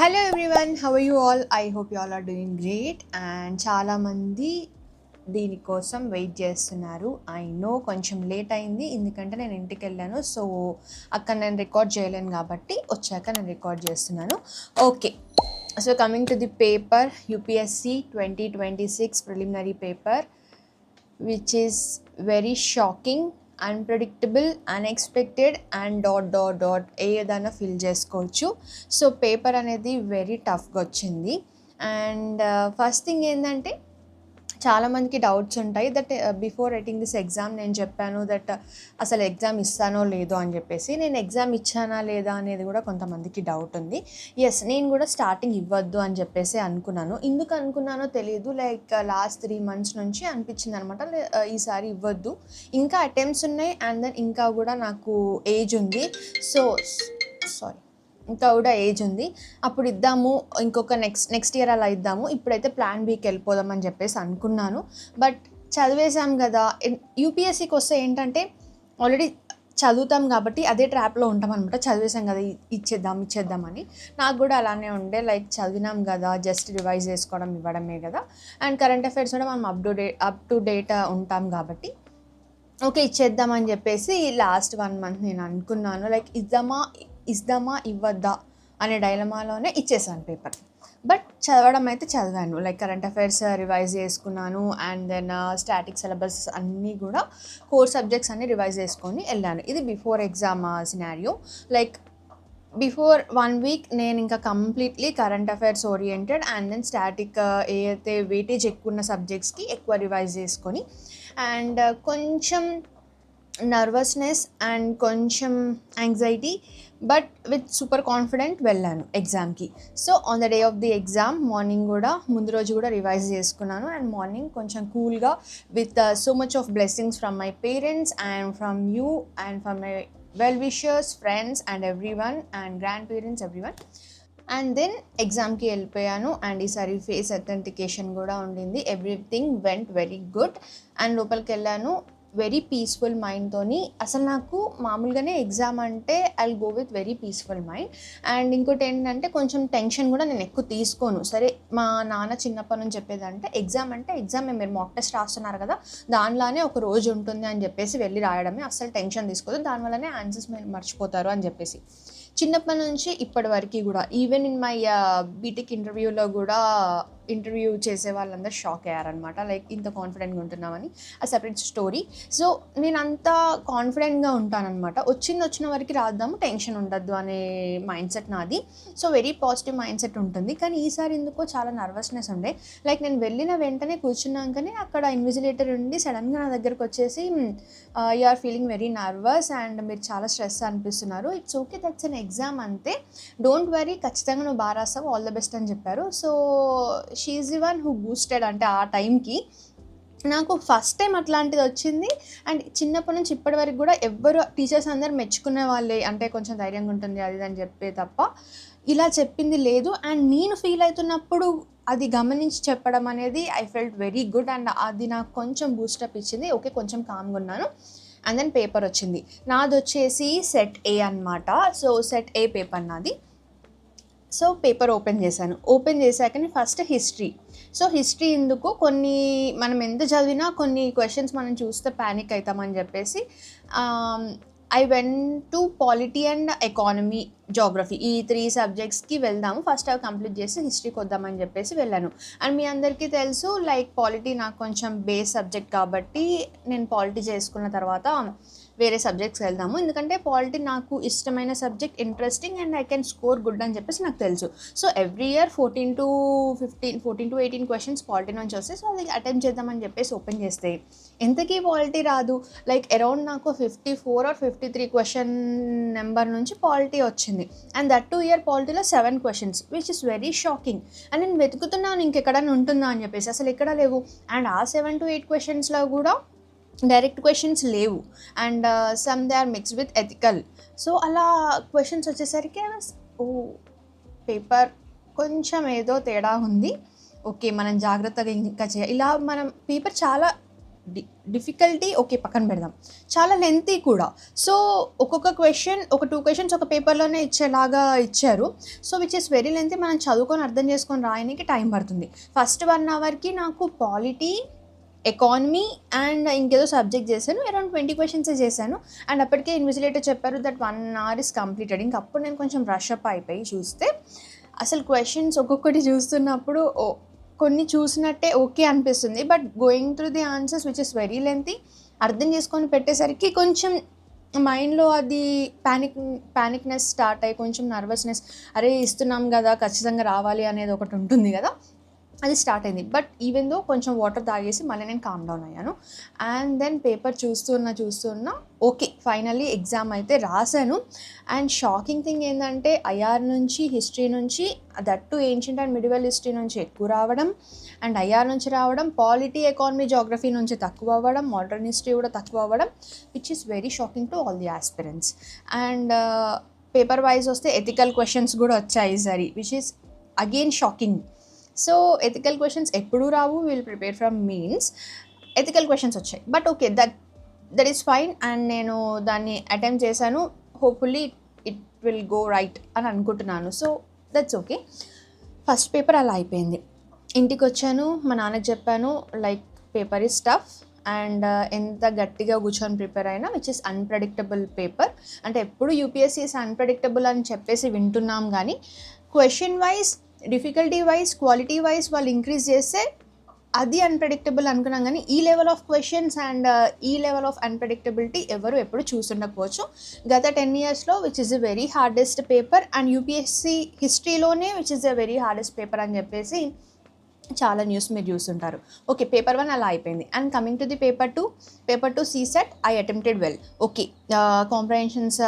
Hello everyone, how are you all? I hope you all are doing great. And చాలామంది దీనికోసం wait చేస్తున్నారు. I know కొంచెం late అయింది, ఎందుకంటే నేను ఇంటికి వెళ్ళాను. సో అక్కడ నేను రికార్డ్ చేయలేను కాబట్టి వచ్చాక నేను రికార్డ్ చేస్తున్నాను. Okay, so coming to the paper, UPSC 2026 preliminary paper, which is very shocking, unpredictable, unexpected and dot ఏదైనా ఫిల్ చేసుకోవచ్చు. సో పేపర్ అనేది వెరీ టఫ్గా వచ్చింది. అండ్ ఫస్ట్ థింగ్ ఏంటంటే, చాలామందికి డౌట్స్ ఉంటాయి that before writing this exam నేను చెప్పాను దట్ అసలు ఎగ్జామ్ ఇస్తానో లేదో అని చెప్పేసి. నేను ఎగ్జామ్ ఇచ్చానా లేదా అనేది కూడా కొంతమందికి డౌట్ ఉంది. ఎస్, నేను కూడా స్టార్టింగ్ ఇవ్వద్దు అని చెప్పేసి అనుకున్నాను. ఎందుకు అనుకున్నానో తెలియదు, లైక్ లాస్ట్ 3 months నుంచి అనిపించింది అనమాట, ఈసారి ఇవ్వద్దు, ఇంకా అటెంప్ట్స్ ఉన్నాయి అండ్ దెన్ ఇంకా కూడా నాకు ఏజ్ ఉంది. సో సారీ, ఇంకా కూడా ఏజ్ ఉంది, అప్పుడు ఇద్దాము, ఇంకొక నెక్స్ట్ ఇయర్ అలా ఇద్దాము, ఇప్పుడైతే ప్లాన్ బీకి వెళ్ళిపోదామని చెప్పేసి అనుకున్నాను. బట్ చదివేశాం కదా, యూపీఎస్సీకి వస్తే ఏంటంటే ఆల్రెడీ చదువుతాం కాబట్టి అదే ట్రాప్లో ఉంటాం అనమాట. చదివేశాం కదా, ఇచ్చేద్దామని. నాకు కూడా అలానే ఉండే, లైక్ చదివినాం కదా, జస్ట్ రివైజ్ చేసుకోవడం ఇవ్వడమే కదా, అండ్ కరెంట్ అఫైర్స్ కూడా మనం అప్ టు డేట్ ఉంటాం కాబట్టి ఓకే ఇచ్చేద్దామని చెప్పేసి లాస్ట్ 1 month నేను అనుకున్నాను, లైక్ ఇద్దామా ఇవ్వద్దా అనే డైలమాలోనే ఇచ్చేసాను పేపర్. బట్ చదవడం అయితే చదివాను, లైక్ కరెంట్ అఫైర్స్ రివైజ్ చేసుకున్నాను అండ్ దెన్ స్టాటిక్ సిలబస్ అన్నీ కూడా కోర్ సబ్జెక్ట్స్ అన్నీ రివైజ్ చేసుకొని వెళ్ళాను. ఇది before exam scenario. Like before 1 week నేను ఇంకా completely current affairs oriented and then static ఏదైతే వెయిటేజ్ ఎక్కువ ఉన్న సబ్జెక్ట్స్కి ఎక్కువ రివైజ్ చేసుకొని అండ్ కొంచెం నర్వస్నెస్ అండ్ కొంచెం anxiety but with super confident వెళ్ళాను ఎగ్జామ్కి. So on the day of the exam morning కూడా ముందు రోజు కూడా రివైజ్ చేసుకున్నాను అండ్ మార్నింగ్ కొంచెం కూల్గా with so much of blessings from my parents and from you and from my well wishers, friends and everyone and grandparents everyone. And then ఎగ్జామ్కి వెళ్ళిపోయాను and ఈసారి ఫేస్ అథెంటికేషన్ కూడా ఉండింది. Everything went very good and లోపలికి వెళ్ళాను very peaceful మైండ్తోని. అసలు నాకు మామూలుగానే ఎగ్జామ్ అంటే I go with very peaceful mind. And ఇంకోటి ఏంటంటే కొంచెం టెన్షన్ కూడా నేను ఎక్కువ తీసుకోను. సరే, మా నాన్న చిన్నప్పటి నుంచి చెప్పేదంటే ఎగ్జామ్ అంటే ఎగ్జామ్ మీరు మాక్ టెస్ట్ రాస్తున్నారు కదా, దానిలానే ఒక రోజు ఉంటుంది అని చెప్పేసి వెళ్ళి రాయడమే, అస్సలు టెన్షన్ తీసుకోదు, దానివల్లనే ఆన్సర్స్ మీరు మర్చిపోతారు అని చెప్పేసి. చిన్నప్పటి నుంచి ఇప్పటి వరకు కూడా ఈవెన్ ఇన్ మై బీటెక్ ఇంటర్వ్యూలో కూడా ఇంటర్వ్యూ చేసే వాళ్ళందరూ షాక్ అయ్యారనమాట, లైక్ ఇంత కాన్ఫిడెంట్గా ఉంటున్నామని. ఆ సెపరేట్ స్టోరీ. సో నేను అంత కాన్ఫిడెంట్గా ఉంటానన్నమాట. వచ్చిన వరకు రాద్దాము, టెన్షన్ ఉండద్దు అనే మైండ్ సెట్ నాది. So very positive mind set ఉంటుంది. కానీ ఈసారి ఎందుకో చాలా నర్వస్నెస్ ఉండే. లైక్ నేను వెళ్ళిన వెంటనే కూర్చున్నాకనే అక్కడ ఇన్విజిలేటర్ ఉండి సడన్గా నా దగ్గరకు వచ్చేసి you are feeling very nervous and మీరు చాలా స్ట్రెస్ అనిపిస్తున్నారు, it's okay, that's an exam అంతే, డోంట్ వరీ, ఖచ్చితంగా నువ్వు బాగా రాస్తావు, ఆల్ ద బెస్ట్ అని చెప్పారు. So she is the one who boosted. అంటే ఆ టైంకి నాకు ఫస్ట్ టైం అట్లాంటిది వచ్చింది. అండ్ చిన్నప్పటి నుంచి ఇప్పటి వరకు కూడా ఎవ్వరు టీచర్స్ అందరు మెచ్చుకునే వాళ్ళే, అంటే కొంచెం ధైర్యంగా ఉంటుంది అది అని చెప్పే తప్ప ఇలా చెప్పింది లేదు. అండ్ నేను ఫీల్ అవుతున్నప్పుడు అది గమనించి చెప్పడం అనేది I felt very good and అది నాకు కొంచెం బూస్టప్ ఇచ్చింది. ఓకే, కొంచెం కామ్గా ఉన్నాను. అండ్ దెన్ పేపర్ వచ్చింది, నాది వచ్చేసి సెట్ ఏ అనమాట. సో సెట్ ఏ పేపర్ నాది. సో పేపర్ ఓపెన్ చేశాను. ఓపెన్ చేశాకనే ఫస్ట్ హిస్టరీ. సో హిస్టరీ ఎందుకు, కొన్ని మనం ఎంత చదివినా కొన్ని క్వశ్చన్స్ మనం చూస్తే ప్యానిక్ అవుతామని చెప్పేసి I went to polity and economy, geography, ఈ 3 సబ్జెక్ట్స్కి వెళ్దాము, ఫస్ట్ అవి కంప్లీట్ చేసి హిస్టరీకి వద్దామని చెప్పేసి వెళ్ళాను. అండ్ మీ అందరికీ తెలుసు, లైక్ పాలిటీ నాకు కొంచెం బేస్ సబ్జెక్ట్ కాబట్టి నేను పాలిటీ చేసుకున్న తర్వాత వేరే సబ్జెక్ట్స్ వెళ్దాము, ఎందుకంటే పాలిటీ నాకు ఇష్టమైన subject, interesting and I can score good అని చెప్పేసి నాకు తెలుసు. So every year 14 to 18 questions polity నుంచి వస్తాయి. సో అది అటెంప్ట్ చేద్దామని చెప్పేసి ఓపెన్ చేస్తే ఎంతకీ పాలిటీ రాదు, లైక్ అరౌండ్ నాకు 54 or 53 క్వశ్చన్ నెంబర్ నుంచి పాలిటీ వచ్చింది. And that 2 year పాలిటీలో 7 questions, which is very shocking. And నేను వెతుకుతున్నాను ఇంకెక్కడైనా ఉంటుందా అని చెప్పేసి, అసలు ఎక్కడ లేవు. అండ్ ఆ 7 to 8 questions కూడా డైరెక్ట్ క్వశ్చన్స్ లేవు and some they are mixed with ethical. So అలా క్వశ్చన్స్ వచ్చేసరికి ఓ పేపర్ కొంచెం ఏదో తేడా ఉంది, ఓకే మనం జాగ్రత్తగా ఇంకా చేయాలి. ఇలా మనం పేపర్ చాలా డిఫికల్టీ ఓకే పక్కన పెడదాం, చాలా లెంతీ కూడా. సో ఒక్కొక్క క్వశ్చన్ ఒక 2 క్వశ్చన్స్ ఒక పేపర్లోనే ఇచ్చేలాగా ఇచ్చారు. So which is very lengthy, మనం చదువుకొని అర్థం చేసుకొని రాయడానికి టైం పడుతుంది. ఫస్ట్ 1 అవర్కి నాకు పాలిటీ, ఎకానమీ అండ్ ఇంకేదో సబ్జెక్ట్ చేశాను, అరౌండ్ 20 క్వశ్చన్సే చేశాను. అండ్ అప్పటికే ఇన్విజిలేటర్ చెప్పారు దట్ 1 అవర్ ఇస్ కంప్లీటెడ్. ఇంక అప్పుడు నేను కొంచెం రష్ అప్ అయిపోయి చూస్తే అసలు క్వశ్చన్స్ ఒక్కొక్కటి చూస్తున్నప్పుడు కొన్ని చూసినట్టే ఓకే అనిపిస్తుంది, but going through the answers which is very lengthy, అర్థం చేసుకొని పెట్టేసరికి కొంచెం మైండ్లో అది ప్యానిక్నెస్ స్టార్ట్ అయ్యి కొంచెం నర్వస్నెస్, అరే ఇస్తున్నాం కదా ఖచ్చితంగా రావాలి అనేది ఒకటి ఉంటుంది కదా, అది స్టార్ట్ అయింది. బట్ ఈవెన్ దో కొంచెం వాటర్ తాగేసి మళ్ళీ నేను కామ్ డౌన్ అయ్యాను. అండ్ దెన్ పేపర్ చూస్తున్నా ఓకే ఫైనల్లీ ఎగ్జామ్ అయితే రాశాను. అండ్ షాకింగ్ థింగ్ ఏంటంటే ఐఆర్ నుంచి, హిస్టరీ నుంచి, that to ancient and medieval history నుంచి ఎక్కువ రావడం, అండ్ ఐఆర్ నుంచి రావడం, పాలిటీ, ఎకానమీ, జాగ్రఫీ నుంచి తక్కువ అవ్వడం, మోడర్న్ హిస్టరీ కూడా తక్కువ అవ్వడం, which is very shocking to all the aspirants. And paper wise వస్తే ఎథికల్ క్వశ్చన్స్ కూడా వచ్చాయి ఈసారి, which is again shocking. So ethical questions ఎప్పుడూ రావు, will prepare from means ethical questions వచ్చాయి. But okay that is fine. And నేను దాన్ని attempt చేశాను. Hopefully it will go right అని అనుకుంటున్నాను. So that's okay. First paper అలా అయిపోయింది. ఇంటికి వచ్చాను, మా నాన్నకి చెప్పాను like paper is tough and ఎంత గట్టిగా కూర్చొని ప్రిపేర్ అయినా విచ్ ఇస్ అన్ప్రెడిక్టబుల్ పేపర్. అంటే ఎప్పుడు యూపీఎస్సీ ఇస్ అన్ప్రెడిక్టబుల్ అని చెప్పేసి వింటున్నాం, కానీ question wise, difficulty wise, quality wise వాళ్ళు ఇంక్రీజ్ చేస్తే అది అన్ప్రెడిక్టబుల్ అనుకున్నాం, కానీ ఈ లెవెల్ ఆఫ్ క్వశ్చన్స్ అండ్ ఈ లెవెల్ ఆఫ్ అన్ప్రెడిక్టబిలిటీ ఎవరు ఎప్పుడు చూస్తుండకపోవచ్చు. గత 10 yearsలో which is a very hardest paper, and UPSC హిస్టరీలోనే which is a very hardest paper అని చెప్పేసి చాలా న్యూస్ మీరు చూస్తుంటారు. ఓకే, పేపర్ 1 అలా అయిపోయింది. And coming to the paper 2 CSAT I attempted well. Okay, comprehensions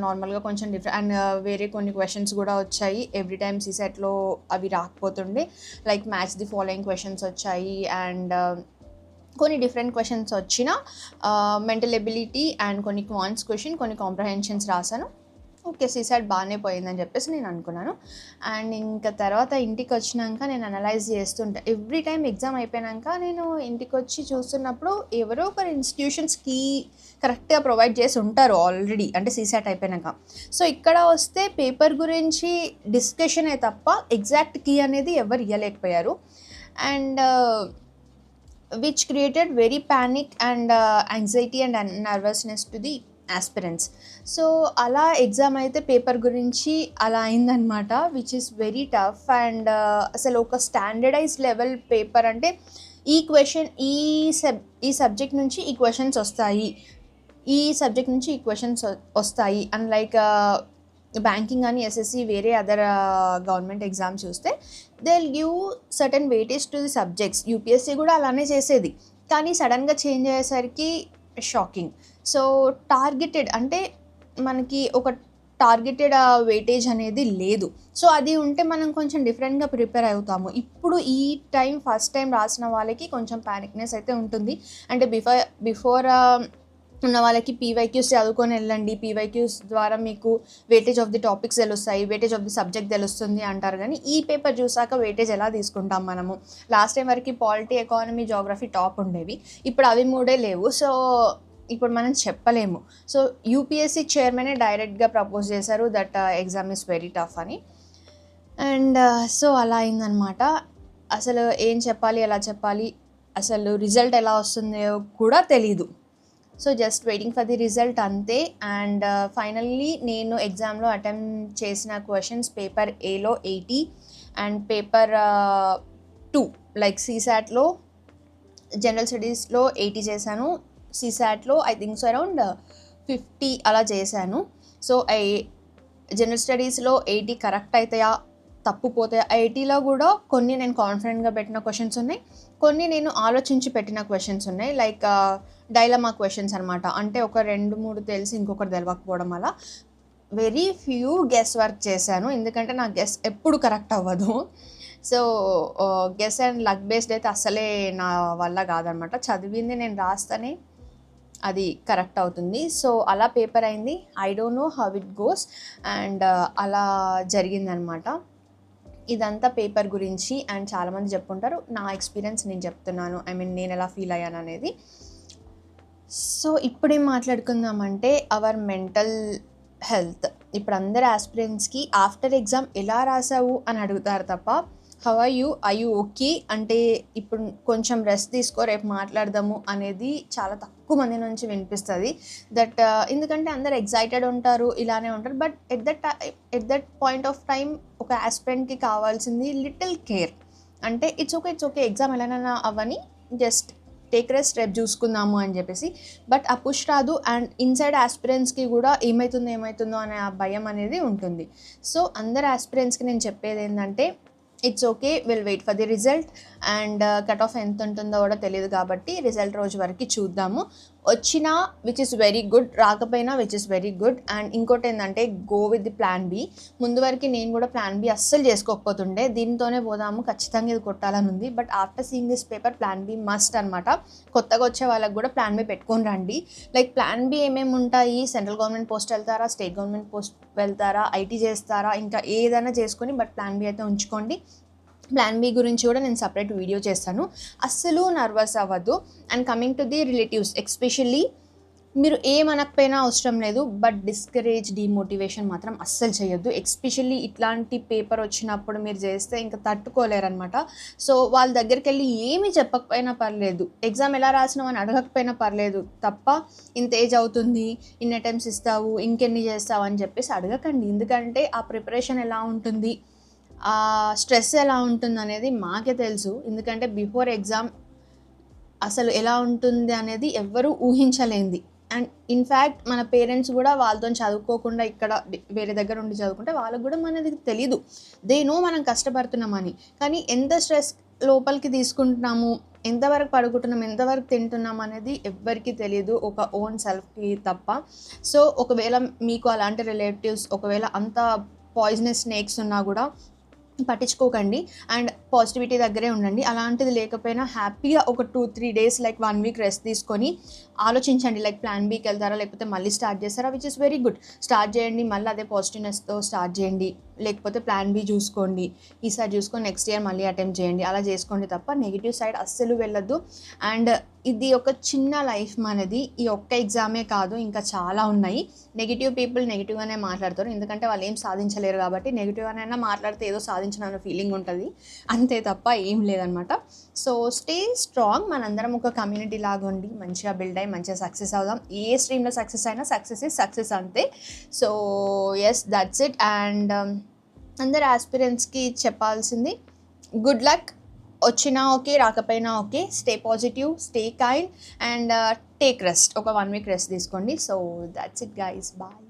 నార్మల్గా కొంచెం డిఫరెంట్ అండ్ వేరే కొన్ని క్వశ్చన్స్ కూడా వచ్చాయి. ఎవ్రీ టైమ్ సీసెట్లో అవి రాకపోతుండే, like match the following questions వచ్చాయి. అండ్ కొన్ని డిఫరెంట్ క్వశ్చన్స్ వచ్చిన మెంటల్ ఎబిలిటీ అండ్ కొన్ని క్వాంట్స్ క్వశ్చన్, కొన్ని కాంప్రహెన్షన్స్ రాశాను. ఓకే, సీసెట్ బాగానే పోయిందని చెప్పేసి నేను అనుకున్నాను. అండ్ ఇంకా తర్వాత ఇంటికి వచ్చినాక నేను అనలైజ్ చేస్తుంటా. ఎవ్రీ టైం ఎగ్జామ్ అయిపోయాక నేను ఇంటికి వచ్చి చూస్తున్నప్పుడు ఎవరో ఒకరు ఇన్స్టిట్యూషన్స్ కీ కరెక్ట్గా ప్రొవైడ్ చేసి ఉంటారు ఆల్రెడీ, అంటే సీసెట్ అయిపోయాక. సో ఇక్కడ వస్తే పేపర్ గురించి డిస్కషనే తప్ప ఎగ్జాక్ట్ కీ అనేది ఎవరు ఇవ్వలేకపోయారు. And which created very panic and anxiety and nervousness to the aspirants. So అలా ఎగ్జామ్ అయితే పేపర్ గురించి అలా అయిందనమాట, which is very tough. And అసలు ఒక స్టాండర్డైజ్డ్ లెవెల్ పేపర్ అంటే ఈ క్వశ్చన్ ఈ సబ్జెక్ట్ నుంచి ఈ క్వశ్చన్స్ వస్తాయి, ఈ సబ్జెక్ట్ నుంచి ఈ క్వశ్చన్స్ వస్తాయి. అండ్ లైక్ బ్యాంకింగ్ అని ఎస్ఎస్సి వేరే అదర్ గవర్నమెంట్ ఎగ్జామ్స్ చూస్తే they will give certain weightage to the subjects. UPSC కూడా అలానే చేసేది, కానీ సడన్గా చేంజ్ అయ్యేసరికి షాకింగ్. సో టార్గెటెడ్ అంటే మనకి ఒక టార్గెటెడ్ వెయిటేజ్ అనేది లేదు. సో అది ఉంటే మనం కొంచెం డిఫరెంట్గా ప్రిపేర్ అవుతాము. ఇప్పుడు ఈ టైం ఫస్ట్ టైం రాసిన వాళ్ళకి కొంచెం ప్యానిక్నెస్ అయితే ఉంటుంది. అంటే బిఫోర్ ఉన్న వాళ్ళకి పీవైక్యూస్ చదువుకొని వెళ్ళండి, పీవైక్యూస్ ద్వారా మీకు వెయిటేజ్ ఆఫ్ ది టాపిక్స్ తెలుస్తాయి, వెయిటేజ్ ఆఫ్ ది సబ్జెక్ట్ తెలుస్తుంది అంటారు. కానీ ఈ పేపర్ చూసాక వెయిటేజ్ ఎలా తీసుకుంటాం మనము? లాస్ట్ టైం వరకు పాలిటీ, ఎకానమీ, జాగ్రఫీ టాప్ ఉండేవి, ఇప్పుడు అవి 3 లేవు. సో ఇప్పుడు మనం చెప్పలేము. సో యూపీఎస్సీ చైర్మనే డైరెక్ట్గా ప్రపోజ్ చేశారు that exam is very tough అని. అండ్ సో అలా అయిందనమాట. అసలు ఏం చెప్పాలి, ఎలా చెప్పాలి, అసలు రిజల్ట్ ఎలా వస్తుందో కూడా తెలీదు. So just waiting for the result అంతే. అండ్ ఫైనల్లీ నేను ఎగ్జామ్లో అటెంప్ట్ చేసిన క్వశ్చన్స్ పేపర్ ఏలో 80 అండ్ పేపర్ 2 లైక్ సీసాట్లో జనరల్ స్టడీస్లో 80 చేశాను, సీసాట్లో ఐ థింక్ సో అరౌండ్ 50 అలా చేశాను. సో జనరల్ స్టడీస్లో 80 కరెక్ట్ అవుతాయా, తప్పుపోతాయా? 80లో కూడా కొన్ని నేను కాన్ఫిడెంట్గా పెట్టిన క్వశ్చన్స్ ఉన్నాయి, కొన్ని నేను ఆలోచించి పెట్టిన క్వశ్చన్స్ ఉన్నాయి. లైక్ డైలమా క్వశ్చన్స్ అనమాట. అంటే ఒక 2-3 తెలిసి ఇంకొకటి తెలియకపోవడం, అలా వెరీ ఫ్యూ గెస్ వర్క్ చేశాను, ఎందుకంటే నా గెస్ ఎప్పుడు కరెక్ట్ అవ్వదు. So guess and luck based అయితే అస్సలే నా వల్ల కాదనమాట. చదివింది నేను రాస్తేనే అది కరెక్ట్ అవుతుంది. సో అలా పేపర్ అయింది. I don't know how it goes. And అలా జరిగిందనమాట. ఇదంతా పేపర్ గురించి. అండ్ చాలామంది చెప్పుకుంటారు, నా ఎక్స్పీరియన్స్ నేను చెప్తున్నాను, ఐ మీన్ నేను ఎలా ఫీల్ అయ్యాను అనేది. సో ఇప్పుడేం మాట్లాడుకుందామంటే అవర్ మెంటల్ హెల్త్. ఇప్పుడు అందరు ఆస్పిరెంట్స్‌కి ఆఫ్టర్ ఎగ్జామ్ ఎలా రాసావు అని అడుగుతారు తప్ప how are you? I you okay? అంటే ఇప్పుడు కొంచెం రెస్ట్ తీసుకో రేపు మాట్లాడదాము అనేది చాలా తక్కువ మంది నుంచి వినిపిస్తది. ఎందుకంటే అందరు ఎక్సైటెడ్ ఉంటారు, ఇలానే ఉంటారు. But at that point of time ఒక ఆస్పిరెంట్‌కి కావాల్సింది లిటిల్ కేర్. అంటే ఇట్స్ ఓకే ఎగ్జామ్ ఎలానైనా అవ్వని, జస్ట్ టేక్ రెస్ట్, రేపు చూసుకుందాము అని చెప్పేసి. బట్ ఆ పుష్ రాదు. అండ్ ఇన్సైడ్ ఆస్పిరెంట్స్కి కూడా ఏమవుతుందో అనే ఆ భయం అనేది ఉంటుంది. సో అందరు ఆస్పిరెంట్స్కి నేను చెప్పేది ఏంటంటే it's okay, will wait for the result. And cut off ఎంత ఉంటుందో కూడా తెలియదు కాబట్టి రిజల్ట్ రోజు వరకు చూద్దాము. వచ్చినా విచ్ ఇస్ వెరీ గుడ్, రాకపోయినా which is very good. And ఇంకోటి ఏంటంటే go with the plan B. ముందు వరకు నేను కూడా ప్లాన్ బి అస్సలు చేసుకోకపోతుండే, దీంతోనే పోదాము ఖచ్చితంగా ఇది కొట్టాలని ఉంది. But after seeing this paper plan B must అనమాట. కొత్తగా వచ్చే వాళ్ళకి కూడా ప్లాన్ బి పెట్టుకొని రండి. లైక్ ప్లాన్ బి ఏమేమి ఉంటాయి? సెంట్రల్ గవర్నమెంట్ పోస్ట్ వెళ్తారా, స్టేట్ గవర్నమెంట్ పోస్ట్ వెళ్తారా, ఐటీ చేస్తారా, ఇంకా ఏదైనా చేసుకొని బట్ ప్లాన్ బి అయితే ఉంచుకోండి. ప్లాన్ బి గురించి కూడా నేను సపరేట్ వీడియో చేస్తాను. అస్సలు నర్వస్ అవ్వద్దు. And coming to the relatives, especially మీరు ఏమనకపోయినా అవసరం లేదు, బట్ డిస్కరేజ్, డిమోటివేషన్ మాత్రం అస్సలు చేయొద్దు. ఎస్పెషల్లీ ఇట్లాంటి పేపర్ వచ్చినప్పుడు మీరు చేస్తే ఇంకా తట్టుకోలేరనమాట. సో వాళ్ళ దగ్గరికి వెళ్ళి ఏమీ చెప్పకపోయినా పర్లేదు, ఎగ్జామ్ ఎలా రాసినావు అని అడగకపోయినా పర్లేదు తప్ప ఇంత ఏజ్ అవుతుంది, ఇన్ని అటెంప్ట్స్ ఇస్తావు, ఇంకెన్ని చేస్తావు అని చెప్పేసి అడగకండి. ఎందుకంటే ఆ ప్రిపరేషన్ ఎలా ఉంటుంది, ఆ స్ట్రెస్ ఎలా ఉంటుంది అనేది మాకే తెలుసు. ఎందుకంటే బిఫోర్ ఎగ్జామ్ అసలు ఎలా ఉంటుంది అనేది ఎవ్వరూ ఊహించలేంది. అండ్ ఇన్ఫ్యాక్ట్ మన పేరెంట్స్ కూడా వాళ్ళతో చదువుకోకుండా ఇక్కడ వేరే దగ్గర ఉండి చదువుకుంటే వాళ్ళకు కూడా మనది తెలీదు. దే నో మనం కష్టపడుతున్నామని. కానీ ఎంత స్ట్రెస్ లోపలికి తీసుకుంటున్నాము, ఎంతవరకు పడుకుంటున్నాం, ఎంతవరకు తింటున్నాం అనేది ఎవ్వరికీ తెలియదు, ఒక ఓన్ సెల్ఫ్కి తప్ప. సో ఒకవేళ మీకు అలాంటి రిలేటివ్స్ ఒకవేళ అంత పాయిజనస్ స్నేక్స్ ఉన్నా కూడా పట్టించుకోకండి. అండ్ పాజిటివిటీ దగ్గరే ఉండండి. అలాంటిది లేకపోయినా హ్యాపీగా ఒక 2-3 డేస్ లైక్ 1 వీక్ రెస్ట్ తీసుకొని ఆలోచించండి. లైక్ ప్లాన్ బీకి వెళ్తారా, లేకపోతే మళ్ళీ స్టార్ట్ చేస్తారా, which is very good. Start చేయండి, మళ్ళీ అదే పాజిటివ్నెస్తో స్టార్ట్ చేయండి. లేకపోతే ప్లాన్ బి చూసుకోండి, ఈసారి చూసుకొని నెక్స్ట్ ఇయర్ మళ్ళీ అటెంప్ట్ చేయండి. అలా చేసుకోండి తప్ప నెగిటివ్ సైడ్ అస్సలు వెళ్ళొద్దు. అండ్ ఇది ఒక చిన్న లైఫ్ మనది, ఈ ఒక్క ఎగ్జామే కాదు ఇంకా చాలా ఉన్నాయి. నెగిటివ్ పీపుల్ నెగిటివ్గానే మాట్లాడతారు, ఎందుకంటే వాళ్ళు ఏం సాధించలేరు కాబట్టి. నెగిటివ్గానైనా మాట్లాడితే ఏదో సాధించిన ఫీలింగ్ ఉంటుంది, అంతే తప్ప ఏం లేదనమాట. So stay strong. మనందరం ఒక కమ్యూనిటీ లాగా ఉండి మంచిగా బిల్డ్ అయ్యి మంచిగా సక్సెస్ అవుదాం. ఏ స్ట్రీమ్లో సక్సెస్ అయినా సక్సెస్ ఇస్ సక్సెస్ అంతే. So yes, that's it. And అందరు ఆస్పిరెంట్స్కి చెప్పాల్సింది గుడ్ లక్. వచ్చినా ఓకే, రాకపోయినా okay. Stay positive, stay kind and take rest. ఒక 1 వీక్ రెస్ట్ తీసుకోండి. So that's it guys, bye.